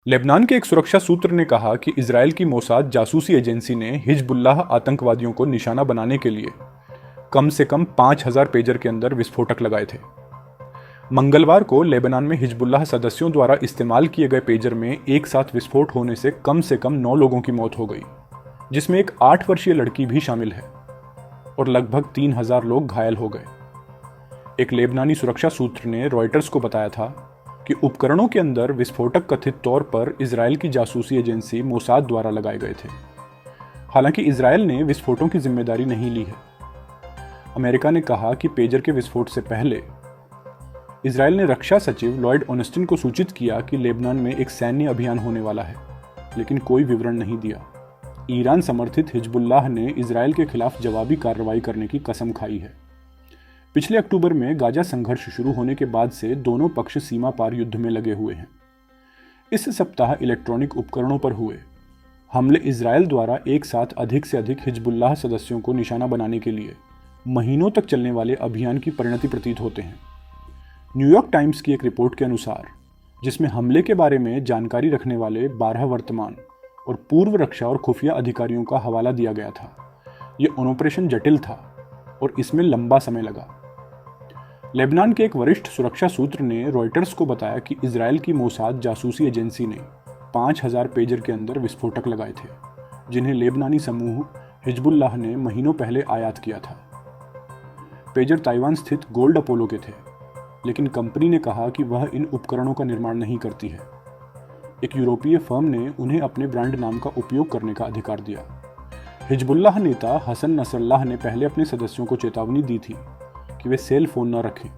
Lebanon के एक सुरक्षा सूत्र ने कहा कि इजरायल की मोसाद जासूसी एजेंसी ने हिजबुल्लाह आतंकवादियों को निशाना बनाने के लिए कम से कम 5,000 पेजर के अंदर विस्फोटक लगाए थे। मंगलवार को लेबनान में हिजबुल्लाह सदस्यों द्वारा इस्तेमाल किए गए पेजर में एक साथ विस्फोट होने से कम 9 लोगों की मौत हो गई, जिसमें एक 8 वर्षीय लड़की भी शामिल है, और लगभग 3,000 लोग घायल हो गए। एक लेबनानी सुरक्षा सूत्र ने रॉयटर्स को बताया था कि उपकरणों के अंदर विस्फोटक कथित तौर पर इजरायल की जासूसी एजेंसी मोसाद द्वारा लगाए गए थे। हालांकि इजरायल ने विस्फोटों की जिम्मेदारी नहीं ली है। अमेरिका ने कहा कि पेजर के विस्फोट से पहले इजरायल ने रक्षा सचिव लॉयड ऑनेस्टिन को सूचित किया कि लेबनान में एक सैन्य अभियान होने वाला है, लेकिन कोई विवरण नहीं दिया। ईरान समर्थित हिजबुल्लाह ने इजरायल के खिलाफ जवाबी कार्रवाई करने की कसम खाई है। पिछले अक्टूबर में गाजा संघर्ष शुरू होने के बाद से दोनों पक्ष सीमा पार युद्ध में लगे हुए हैं। इस सप्ताह इलेक्ट्रॉनिक उपकरणों पर हुए हमले इजरायल द्वारा एक साथ अधिक से अधिक हिजबुल्लाह सदस्यों को निशाना बनाने के लिए महीनों तक चलने वाले अभियान की परिणति प्रतीत होते हैं। न्यूयॉर्क टाइम्स की एक रिपोर्ट के अनुसार, जिसमें हमले के बारे में जानकारी रखने वाले 12 वर्तमान और पूर्व रक्षा और खुफिया अधिकारियों का हवाला दिया गया था, ये ऑपरेशन जटिल था और इसमें लंबा समय लगा। लेबनान के एक वरिष्ठ सुरक्षा सूत्र ने रॉयटर्स को बताया कि इजरायल की मोसाद जासूसी एजेंसी ने 5,000 पेजर के अंदर विस्फोटक लगाए थे, जिन्हें लेबनानी समूह हिजबुल्लाह ने महीनों पहले आयात किया था। पेजर ताइवान स्थित गोल्ड अपोलो के थे, लेकिन कंपनी ने कहा कि वह इन उपकरणों का निर्माण नहीं करती है। एक यूरोपीय फर्म ने उन्हें अपने ब्रांड नाम का उपयोग करने का अधिकार दिया। हिजबुल्लाह नेता हसन नसरल्लाह ने पहले अपने सदस्यों को चेतावनी दी थी कि वे सेल फोन न रखें,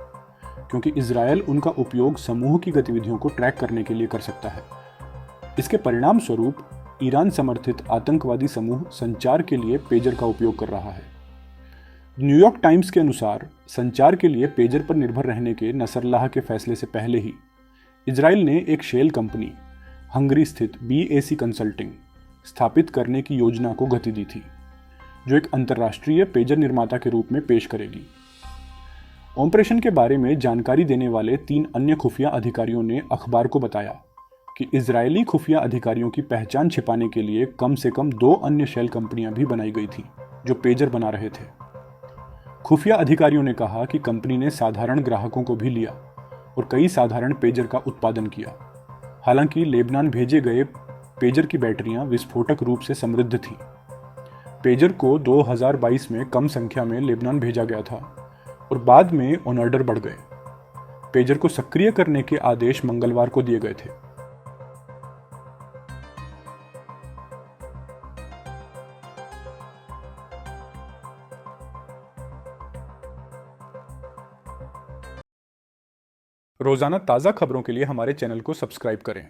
क्योंकि इजरायल उनका उपयोग समूह की गतिविधियों को ट्रैक करने के लिए कर सकता है। इसके परिणाम स्वरूप ईरान समर्थित आतंकवादी समूह संचार के लिए पेजर का उपयोग कर रहा है। न्यूयॉर्क टाइम्स के अनुसार, संचार के लिए पेजर पर निर्भर रहने के नसरल्लाह के फैसले से पहले ही इजरायल ने एक शेल कंपनी हंगरी स्थित BAC कंसल्टिंग स्थापित करने की योजना को गति दी थी, जो एक अंतर्राष्ट्रीय पेजर निर्माता के रूप में पेश करेगी। ऑपरेशन के बारे में जानकारी देने वाले 3 अन्य खुफिया अधिकारियों ने अखबार को बताया कि इजरायली खुफिया अधिकारियों की पहचान छिपाने के लिए कम से कम 2 अन्य शेल कंपनियां भी बनाई गई थीं, जो पेजर बना रहे थे। खुफिया अधिकारियों ने कहा कि कंपनी ने साधारण ग्राहकों को भी लिया और कई साधारण पेजर का उत्पादन किया। हालांकि लेबनान भेजे गए पेजर की बैटरियां विस्फोटक रूप से समृद्ध थीं। पेजर को 2022 में कम संख्या में लेबनान भेजा गया था और बाद में ऑन ऑर्डर बढ़ गए। पेजर को सक्रिय करने के आदेश मंगलवार को दिए गए थे। रोजाना ताज़ा खबरों के लिए हमारे चैनल को सब्सक्राइब करें।